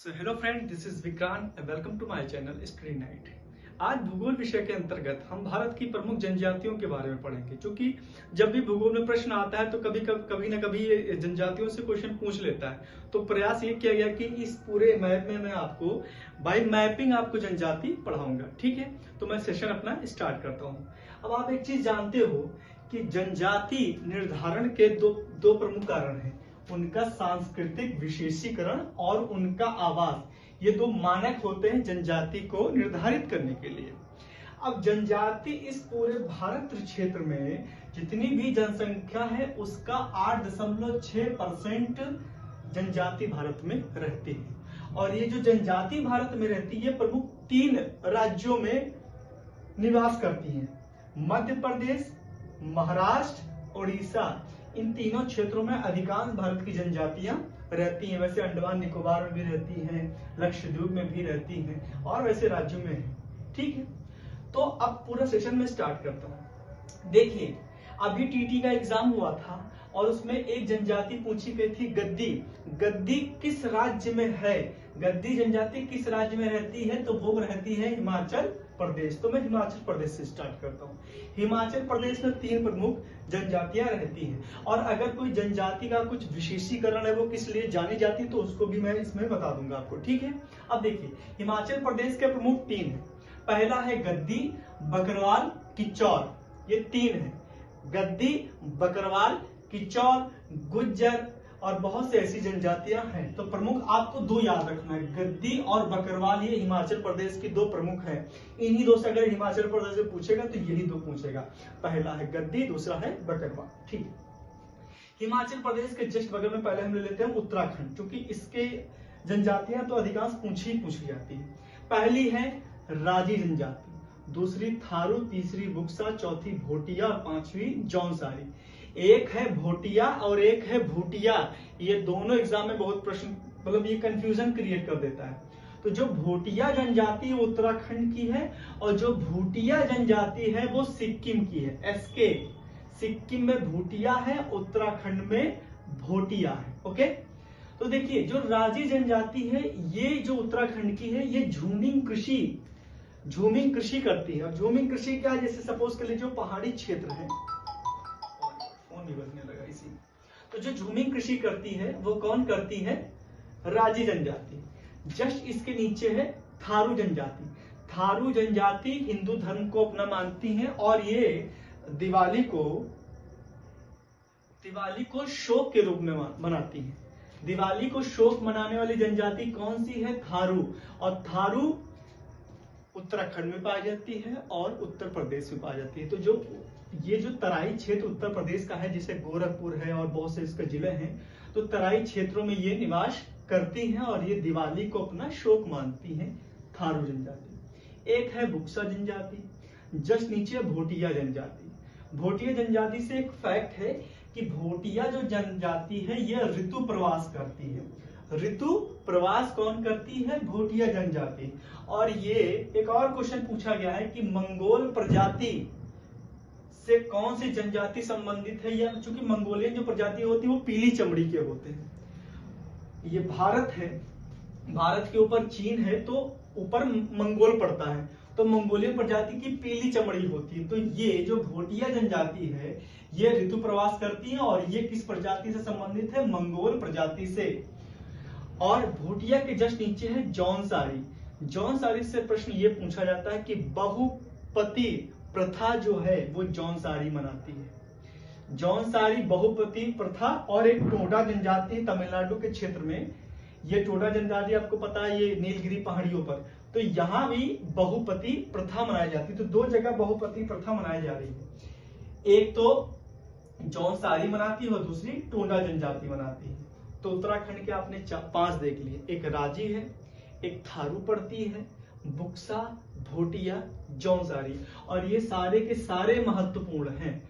Hello friend, this is Vikrant. Welcome to my channel screen night. आज भूगोल विषय के अंतर्गत हम भारत की प्रमुख जनजातियों के बारे में पढ़ेंगे, क्योंकि जब भी भूगोल में प्रश्न आता है तो कभी ना कभी ये जनजातियों से क्वेश्चन पूछ लेता है। तो प्रयास ये किया गया कि इस पूरे मैप में मैं आपको बाय मैपिंग आपको जनजाति पढ़ाऊंगा। ठीक है, तो मैं सेशन अपना स्टार्ट करता हूँ। अब आप एक चीज जानते हो कि जनजाति निर्धारण के दो प्रमुख कारण हैं, उनका सांस्कृतिक विशेषीकरण और उनका आवास। ये दो मानक होते हैं जनजाति को निर्धारित करने के लिए। अब जनजाति इस पूरे भारत क्षेत्र में जितनी भी जनसंख्या है उसका 8.6% जनजाति भारत में रहती है। और ये जो जनजाति भारत में रहती है प्रमुख 3 राज्यों में निवास करती है, मध्य प्रदेश, महाराष्ट्र, उड़ीसा। इन तीनों क्षेत्रों में अधिकांश भारत की जनजातियां रहती हैं। वैसे अंडमान निकोबार में भी रहती हैं, लक्षद्वीप में भी रहती हैं और वैसे राज्यों में है। ठीक है, तो अब पूरा सेशन में स्टार्ट करता हूं। देखिए, अभी टीटी का एग्जाम हुआ था और उसमें एक जनजाति पूछी गई थी, गद्दी। गद्दी किस राज्य में है? गद्दी जनजाति किस राज्य में रहती है? तो वो रहती है हिमाचल प्रदेश। तो मैं हिमाचल प्रदेश से स्टार्ट करता हूँ। हिमाचल प्रदेश में 3 प्रमुख जनजातियां रहती हैं और अगर कोई जनजाति का कुछ विशेषीकरण है वो किस लिए जानी जाती है तो उसको भी मैं इसमें बता दूंगा आपको। ठीक है, अब देखिए हिमाचल प्रदेश के प्रमुख 3 हैं। पहला है गद्दी, बकरवाल, किच्चौर। ये 3 है, गद्दी, बकरवाल, किच्चौर, गुज्जर और बहुत से ऐसी जनजातियां हैं। तो प्रमुख आपको 2 याद रखना है, गद्दी और बकरवाल। ये हिमाचल प्रदेश की 2 प्रमुख हैं। इन्हीं 2 से अगर हिमाचल प्रदेश से पूछेगा तो यही 2 पूछेगा, पहला है गद्दी, दूसरा है बकरवाल। ठीक, हिमाचल प्रदेश के जस्ट बगल में पहले हम ले लेते हैं उत्तराखंड, क्योंकि इसके जनजातियां तो अधिकांश पूछी जाती है। पहली है राजी जनजाति, दूसरी थारू, तीसरी बुक्सा, चौथी भोटिया और 5वीं जौनसारी। एक है भोटिया और एक है भूटिया। ये दोनों एग्जाम में बहुत प्रश्न, मतलब ये कंफ्यूजन क्रिएट कर देता है। तो जो भोटिया जनजाति वो उत्तराखंड की है और जो भूटिया जनजाति है वो सिक्किम की है। एसके, सिक्किम में भूटिया है, उत्तराखंड में भोटिया है। ओके, तो देखिए जो राजी जनजाति है ये जो उत्तराखंड की है ये झूमिंग कृषि करती है। और झूमिंग कृषि क्या है? जैसे सपोज कर लीजिए जो पहाड़ी क्षेत्र है, फोन भी बजने लगा इसी। तो जो झूमिंग कृषि करती है वो कौन करती है? राजी जनजाति। जस्ट इसके नीचे है थारू जनजाति। थारू जनजाति हिंदू धर्म को अपना मानती है और ये दिवाली को शोक के रूप में मनाती है। दिवाली को शोक मनाने वाली जनजाति कौन सी है? थारू। और थारू उत्तराखंड में पाई जाती है और उत्तर प्रदेश में पाई जाती है। तो ये जो तराई क्षेत्र उत्तर प्रदेश का है, जिसे गोरखपुर है और बहुत से इसके जिले हैं, तो तराई क्षेत्रों में ये निवास करती हैं और ये दिवाली को अपना शोक मानती हैं, थारू जनजाति। एक है बुक्सा जनजाति, जस्ट नीचे भोटिया जनजाति। भोटिया जनजाति से एक फैक्ट है कि भोटिया जो जनजाति है यह ऋतु प्रवास करती है। ऋतु प्रवास कौन करती है? भोटिया जनजाति। और ये एक और क्वेश्चन पूछा गया है कि मंगोल प्रजाति से कौन सी जनजाति संबंधित है? या चूंकि मंगोलियन जो प्रजाति होती है वो पीली चमड़ी के होते हैं। ये भारत है, भारत के ऊपर चीन है तो ऊपर मंगोल पड़ता है, तो मंगोलियन प्रजाति की पीली चमड़ी होती है। तो ये जो भोटिया जनजाति है ये ऋतु प्रवास करती है और ये किस प्रजाति से संबंधित है? मंगोल प्रजाति से। और भोटिया के जस्ट नीचे है जौनसारी। जौनसारी से प्रश्न ये पूछा जाता है कि बहुपति प्रथा जो है वो जौनसारी मनाती है। जौनसारी बहुपति प्रथा। और एक टोडा जनजाति तमिलनाडु के क्षेत्र में, ये टोडा जनजाति आपको पता है ये नीलगिरी पहाड़ियों पर, तो यहाँ भी बहुपति प्रथा मनाई जाती है। तो 2 जगह बहुपति प्रथा मनाई जा रही है, एक तो जौनसारी मनाती है और दूसरी टोडा जनजाति मनाती है। तो उत्तराखंड के आपने 5 देख लिए, एक राजी है, एक थारू पड़ती है, बुक्सा, भोटिया, जौनसारी। और ये सारे के सारे महत्वपूर्ण हैं।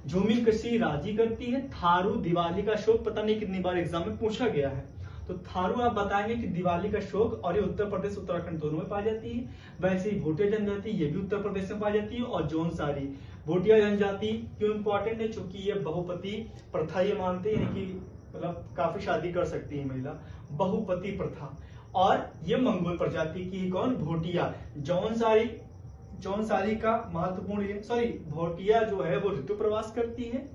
झूमिंग कृषि राजी करती है, थारू दिवाली का शोक, पता नहीं कितनी बार एग्जाम में पूछा गया है। तो थारू आप बताएंगे कि दिवाली का शोक, और ये उत्तर प्रदेश उत्तराखंड दोनों में पाई जाती है। वैसे ही भोटिया जनजाति ये भी उत्तर प्रदेश में पाई जाती है। और जौनसारी, भोटिया जनजाति क्यों इंपॉर्टेंट है? चूंकि ये बहुपति प्रथा ये मानते हैं कि मतलब काफी शादी कर सकती है महिला, बहुपति प्रथा। और ये मंगोल प्रजाति की कौन, भोटिया। जौनसारी का महत्वपूर्ण ये भोटिया जो है वो ऋतु प्रवास करती है,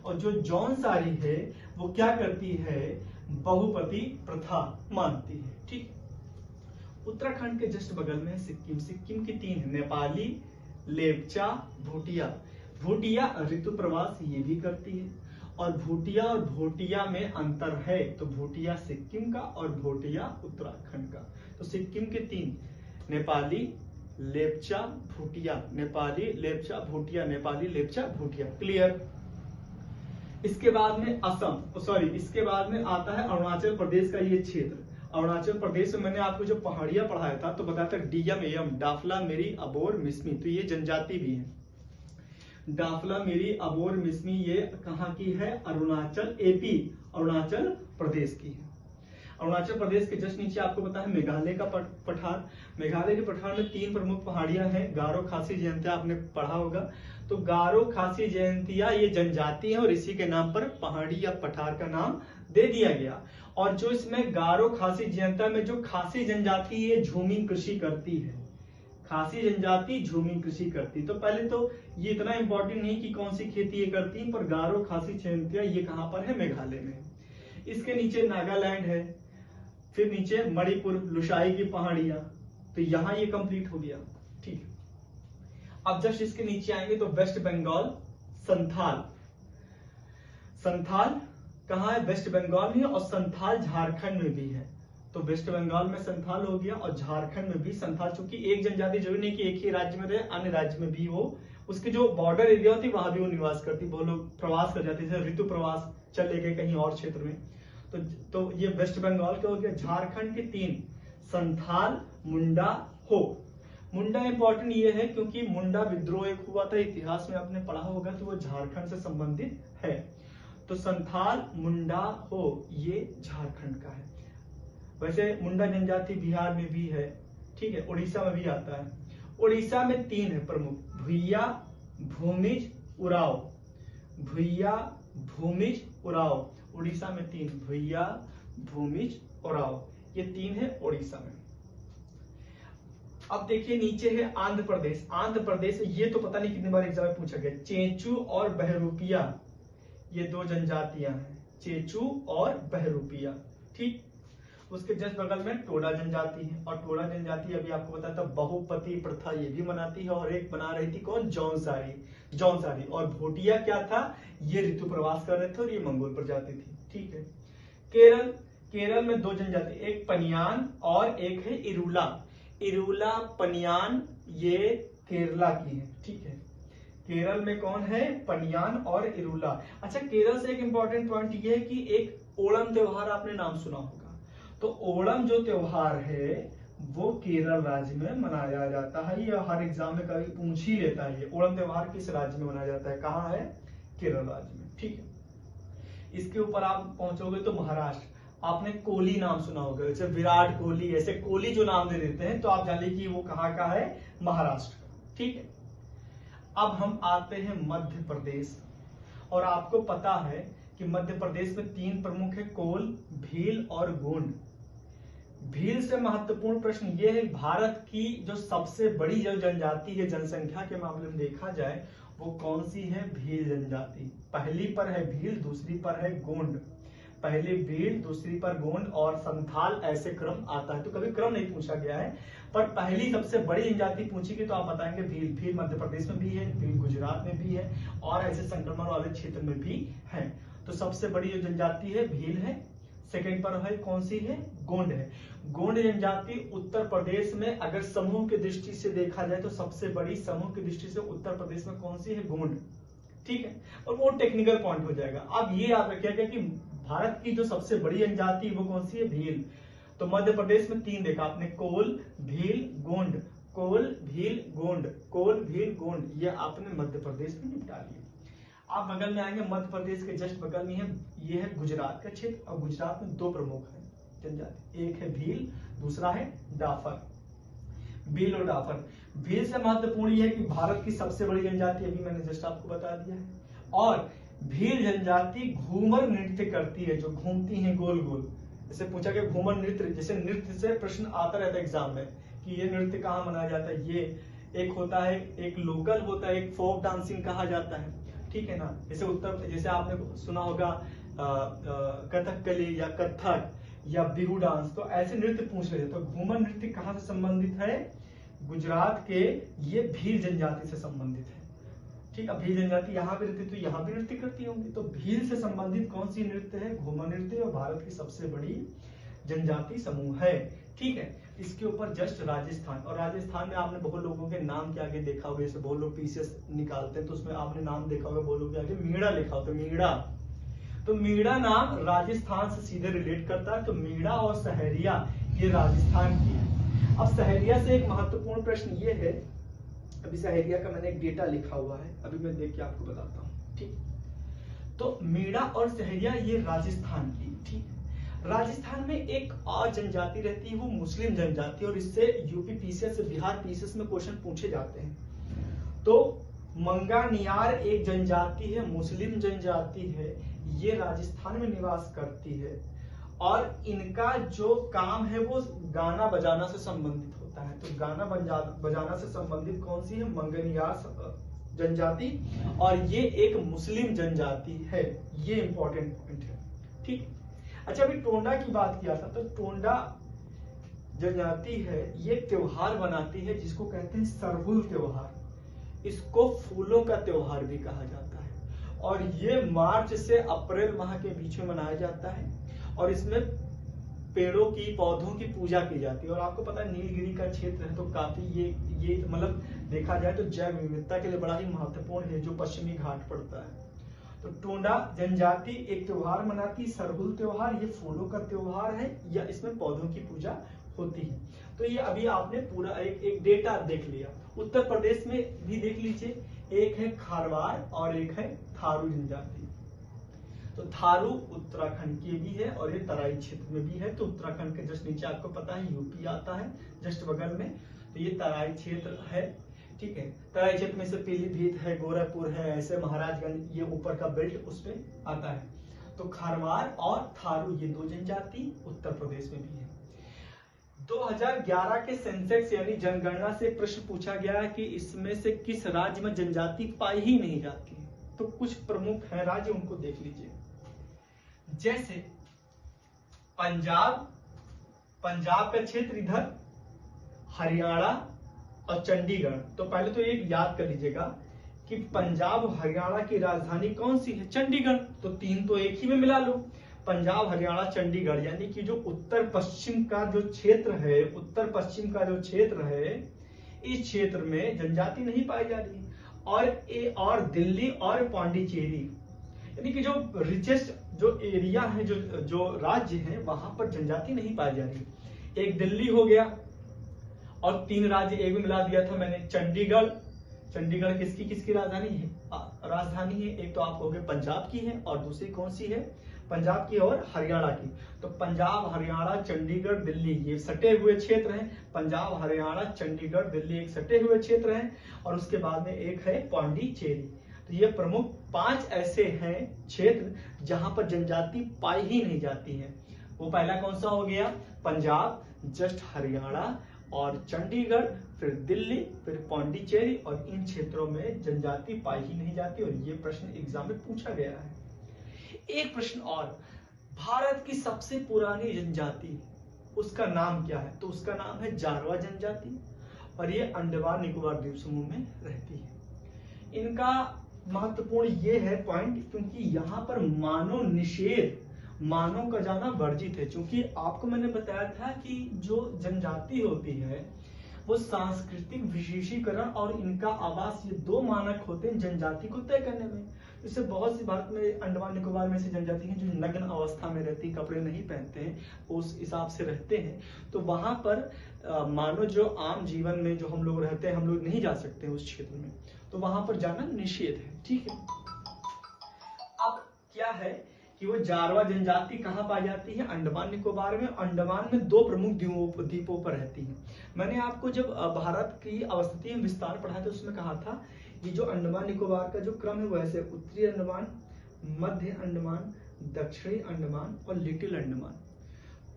और जो जौनसारी है वो क्या करती है, बहुपति प्रथा मानती है। ठीक। उत्तराखंड के जस्ट बगल में सिक्किम। सिक्किम की 3 है, नेपाली, लेपचा, भूटिया। भूटिया ऋतु प्रवास ये भी करती है, और भूटिया में अंतर है। तो भूटिया सिक्किम का और भूटिया उत्तराखंड का। तो सिक्किम के 3, नेपाली, लेपचा, भूटिया। नेपाली, लेपचा, भूटिया, नेपाली, लेपचा, भूटिया। क्लियर। इसके बाद में इसके बाद में आता है अरुणाचल प्रदेश का ये क्षेत्र। अरुणाचल प्रदेश में मैंने आपको जो पहाड़ियां पढ़ाया था तो बताया था डीएम, एयम, डाफला, मेरी, अबोर, मिसमी। तो ये जनजाति भी है। डाफला, मेरी, अबोर, मिसमी ये कहाँ की है, अरुणाचल, एपी, अरुणाचल प्रदेश की है। अरुणाचल प्रदेश के जस्ट नीचे आपको पता है मेघालय का पठार। मेघालय के पठार में 3 प्रमुख पहाड़ियां हैं, गारो, खासी, जयंतिया, आपने पढ़ा होगा। तो गारो, खासी, जयंतिया ये जनजाति है और इसी के नाम पर पहाड़ी या पठार का नाम दे दिया गया। और जो इसमें गारो, खासी, जयंतिया में जो खासी जनजाति ये झूमिंग कृषि करती है, खासी जनजाति झूमिंग कृषि करती। तो पहले तो ये इतना इंपॉर्टेंट नहीं कि कौन सी खेती ये करती है, पर गारो, खासी, जयंतिया ये कहां पर है, मेघालय में। इसके नीचे नागालैंड है, फिर नीचे मणिपुर, लुसाई की पहाड़ियां। तो यहां ये कंप्लीट हो गया। ठीक। अब जस्ट इसके नीचे आएंगे तो वेस्ट बंगाल, संथाल। संथाल कहां है, वेस्ट बंगाल में, और संथाल झारखंड में भी है। तो वेस्ट बंगाल में संथाल हो गया और झारखंड में भी संथाल। चूंकि एक जनजाति जरूरी नहीं कि एक ही राज्य में रहे, अन्य राज्य में भी हो, उसके जो बॉर्डर एरिया होती वहां भी वो निवास करती, वो लोग प्रवास कर जाते, जैसे ऋतु प्रवास चले गए कहीं और क्षेत्र में। तो ये वेस्ट बंगाल के हो गया। झारखंड के 3, संथाल, मुंडा, हो। मुंडा इंपॉर्टेंट ये है क्योंकि मुंडा विद्रोह एक हुआ था, इतिहास में आपने पढ़ा होगा, तो वो झारखंड से संबंधित है। तो संथाल, मुंडा, हो ये झारखंड का है। वैसे मुंडा जनजाति बिहार में भी है, ठीक है, उड़ीसा में भी आता है। उड़ीसा में 3 है प्रमुख, भुइया, भूमिज, उराव। भुइया, भूमिज, उराव। उड़ीसा में 3, भुइया, भूमिज, उराव, ये 3 है उड़ीसा में। अब देखिए नीचे है आंध्र प्रदेश। आंध्र प्रदेश ये तो पता नहीं कितनी बार एग्जाम में पूछा गया। चेंचू और बहरूपिया ये 2 जनजातियां हैं, चेचू और बहरूपिया। ठीक। उसके जस्ट बगल में टोडा जनजाति है, और टोडा जनजाति अभी आपको बताया था बहुपति प्रथा ये भी मनाती है, और एक बना रही थी कौन, जौनसारी। और भोटिया क्या था, ये ऋतु प्रवास कर रहे थे और ये मंगोल प्रजाति थी। ठीक है। केरल में 2 जनजाति, एक पनियान और एक है इरूला, पनियान ये केरला की है। ठीक है। केरल में कौन है, पनियान और इरूला। अच्छा, केरल से एक इंपॉर्टेंट पॉइंट ये है कि एक ओणम त्योहार आपने नाम सुना होगा। तो ओणम जो त्योहार है वो केरल राज्य में मनाया जाता है। ये हर एग्जाम में कभी पूछ ही लेता है, ये ओणम त्योहार किस राज्य में मनाया जाता है, कहाँ है, केरल राज्य में। ठीक है। इसके ऊपर आप पहुंचोगे तो महाराष्ट्र। आपने कोहली नाम सुना होगा, जैसे विराट कोहली, ऐसे कोहली जो नाम दे देते हैं तो आप जान लीजिए कि वो कहाँ का है, महाराष्ट्र का। ठीक है। अब हम आते हैं मध्य प्रदेश, और आपको पता है कि मध्य प्रदेश में 3 प्रमुख है, कोल, भील और गोंड। भील से महत्वपूर्ण प्रश्न ये है, भारत की जो सबसे बड़ी जो जनजाति है जनसंख्या के मामले में देखा जाए वो कौन सी है, भील जनजाति। पहली पर है भील, दूसरी पर है गोंड। पहले भील, दूसरी पर गोंड और संथाल, ऐसे क्रम आता है। तो कभी क्रम नहीं पूछा गया है, पर पहली सबसे बड़ी जनजाति पूछी गई तो आप बताएंगे भील। भील मध्य प्रदेश में भी है, भील गुजरात में भी है, और ऐसे संक्रमण वाले क्षेत्र में भी है। तो सबसे बड़ी जो जनजाति है भील है। सेकंड पर है कौन सी है, गोंड है। गोंड जनजाति उत्तर प्रदेश में अगर समूह की दृष्टि से देखा जाए तो सबसे बड़ी समूह की दृष्टि से उत्तर प्रदेश में कौन सी है, गोंड। ठीक है। और वो टेक्निकल पॉइंट हो जाएगा। अब ये याद रखिएगा कि भारत की जो सबसे बड़ी जनजाति वो कौन सी है, भील। तो मध्य प्रदेश में 3 देखा आपने, कोल, भील, गोंड। कोल, भील, गोंड, कोल, भील, गोंड, ये आपने मध्य प्रदेश में निपटा लिया। आप बगल में आएंगे, मध्य प्रदेश के जस्ट बगल में है, ये है गुजरात का क्षेत्र, और गुजरात में 2 प्रमुख है जनजाति, एक है भील, दूसरा है डाफर। भील और डाफर। भील से महत्वपूर्ण यह है कि भारत की सबसे बड़ी जनजाति, अभी मैंने जस्ट आपको बता दिया है, और भील जनजाति घूमर नृत्य करती है, जो घूमती है गोल गोल, जैसे पूछा गया घूमर नृत्य, जैसे नृत्य से प्रश्न आता रहता है एग्जाम में कि ये नृत्य कहाँ मनाया जाता है। ये एक होता है, एक लोकल होता है, एक फोक डांसिंग कहा जाता है, ठीक है ना। जैसे आपने सुना होगा कथकली या कथक या बिहू डांस, तो ऐसे नृत्य पूछ रहे थे। तो घूमर नृत्य कहाँ से संबंधित है? गुजरात के ये भील जनजाति से संबंधित है, ठीक है। भील जनजाति यहाँ भी रहती, तो यहाँ भी नृत्य करती होंगी। तो भील से संबंधित कौन सी नृत्य है? घूमर नृत्य, और भारत की सबसे बड़ी जनजाति समूह है, ठीक है। इसके ऊपर जस्ट राजस्थान, और राजस्थान में आपने बहुत लोगों के नाम के आगे देखा होगा, जैसे बहुत लोग पीसीएस निकालते हैं तो उसमें आपने नाम देखा होगा, बहुत लोग के आगे मीणा लिखा होता है, मीणा। तो मीणा नाम राजस्थान से सीधे रिलेट करता है। तो मीणा और सहरिया ये राजस्थान की है। अब सहरिया से एक महत्वपूर्ण प्रश्न ये है, अभी सहरिया का मैंने एक डेटा लिखा हुआ है, अभी मैं देख के आपको बताता हूँ, ठीक। तो मीणा और सहरिया ये राजस्थान की, ठीक। राजस्थान में एक और जनजाति रहती है, वो मुस्लिम जनजाति, और इससे यूपी पीसीएस से बिहार पीसीएस में क्वेश्चन पूछे जाते हैं। तो मंगानियार एक जनजाति है, मुस्लिम जनजाति है, ये राजस्थान में निवास करती है, और इनका जो काम है वो गाना बजाना से संबंधित होता है। तो गाना बजाना से संबंधित कौन सी है? मंगनियार जनजाति, और ये एक मुस्लिम जनजाति है, ये इंपॉर्टेंट पॉइंट है, ठीक। अच्छा, अभी टोंडा की बात किया था, तो टोंडा जनजाति है, ये त्योहार बनाती है जिसको कहते हैं सरहुल त्योहार। इसको फूलों का त्योहार भी कहा जाता है, और ये मार्च से अप्रैल माह के बीच में मनाया जाता है, और इसमें पेड़ों की, पौधों की पूजा की जाती है। और आपको पता है नीलगिरी का क्षेत्र है, तो काफी ये मतलब देखा जाए तो जैव विविधता के लिए बड़ा ही महत्वपूर्ण है, जो पश्चिमी घाट पड़ता है। तो टोंडा जनजाति एक त्योहार मनाती, सरहुल त्योहार, ये फूलों का त्योहार है, या इसमें पौधों की पूजा होती है। तो ये अभी आपने पूरा एक डेटा देख लिया। उत्तर प्रदेश में भी देख लीजिए, एक है खारवाड़ और एक है थारू जनजाति। तो थारू उत्तराखंड की भी है, और ये तराई क्षेत्र में भी है। तो उत्तराखंड के जस्ट नीचे आपको पता है यूपी आता है जस्ट बगल में, तो ये तराई क्षेत्र है, ठीक है। तराई क्षेत्र में से पीलीभीत है, गोरखपुर है, ऐसे महाराजगंज, ये ऊपर का बेल्ट उस पे आता है। तो खारवाड़ और थारू ये दो जनजाति उत्तर प्रदेश में भी है। 2011 के सेंसेक्स यानी जनगणना से प्रश्न पूछा गया है कि इसमें से किस राज्य में जनजाति पाई ही नहीं जाती। तो कुछ प्रमुख है राज्य, उनको देख लीजिए। जैसे पंजाब का क्षेत्र इधर, हरियाणा और चंडीगढ़। तो पहले तो एक याद कर लीजिएगा कि पंजाब हरियाणा की राजधानी कौन सी है? चंडीगढ़। तो तीन तो एक ही में मिला लो, पंजाब हरियाणा चंडीगढ़। यानी कि जो उत्तर पश्चिम का जो क्षेत्र है, इस क्षेत्र में जनजाति नहीं पाई जा रही। और दिल्ली और पांडिचेरी, यानी कि जो रिचेस्ट जो एरिया है, जो राज्य है, वहां पर जनजाति नहीं पाई जा रही। एक दिल्ली हो गया, और तीन राज्य एक में मिला दिया था मैंने। चंडीगढ़ किसकी राजधानी है? एक तो आप हो गए पंजाब की है, और दूसरी कौन सी है? पंजाब की और हरियाणा की। तो पंजाब, हरियाणा, चंडीगढ़, दिल्ली ये सटे हुए क्षेत्र हैं। पंजाब, हरियाणा, चंडीगढ़, दिल्ली एक सटे हुए क्षेत्र हैं, और उसके बाद में एक है पांडिचेरी। तो ये प्रमुख 5 ऐसे हैं क्षेत्र जहां पर जनजाति पाई ही नहीं जाती है। वो पहला कौन सा हो गया? पंजाब, जस्ट हरियाणा और चंडीगढ़, फिर दिल्ली, फिर पांडिचेरी, और इन क्षेत्रों में जनजाति पाई ही नहीं जाती। और ये प्रश्न एग्जाम में पूछा गया है। एक प्रश्न और, भारत की सबसे पुरानी जनजाति, उसका नाम क्या है? तो उसका नाम है जारवा जनजाति, और ये अंडमान निकोबार द्वीप समूह में रहती है। इनका महत्वपूर्ण ये है पॉइंट, क्योंकि यहाँ पर मानव का जाना वर्जित है। क्योंकि आपको मैंने बताया था कि जो जनजाति होती है वो सांस्कृतिक विशेषीकरण और इनका आवास, ये 2 मानक होते हैं जनजाति को तय करने में। इससे बहुत सी भारत में अंडमान निकोबार में से जनजाति हैं जो नग्न अवस्था में रहती, कपड़े नहीं पहनते हैं, उस हिसाब से रहते हैं। तो वहां पर मानो जो आम जीवन में जो हम लोग रहते हैं, हम लोग नहीं जा सकते उस क्षेत्र में, तो वहां पर जाना निषेध है, ठीक है। अब क्या है कि वो जारवा जनजाति कहाँ पाई जाती है? अंडमान निकोबार में। अंडमान में 2 प्रमुख द्वीपों पर रहती है। मैंने आपको जब भारत की अवस्थिति विस्तार पढ़ा था, उसमें कहा था ये जो अंडमान निकोबार का जो क्रम है वो ऐसे उत्तरी अंडमान, मध्य अंडमान, दक्षिणी अंडमान और लिटिल अंडमान।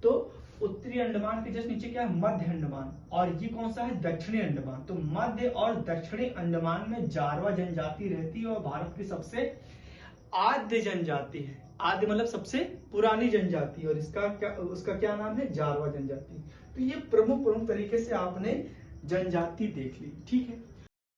तो उत्तरी अंडमान के जस्ट नीचे क्या है, मध्य अंडमान, और ये कौन सा है, दक्षिणी अंडमान। तो मध्य और दक्षिणी अंडमान में जारवा जनजाति रहती है और भारत की सबसे आद्य जनजाति है। आद्य मतलब सबसे पुरानी जनजाति, और उसका क्या नाम है, जारवा जनजाति। तो ये प्रमुख तरीके से आपने जनजाति देख ली, ठीक है।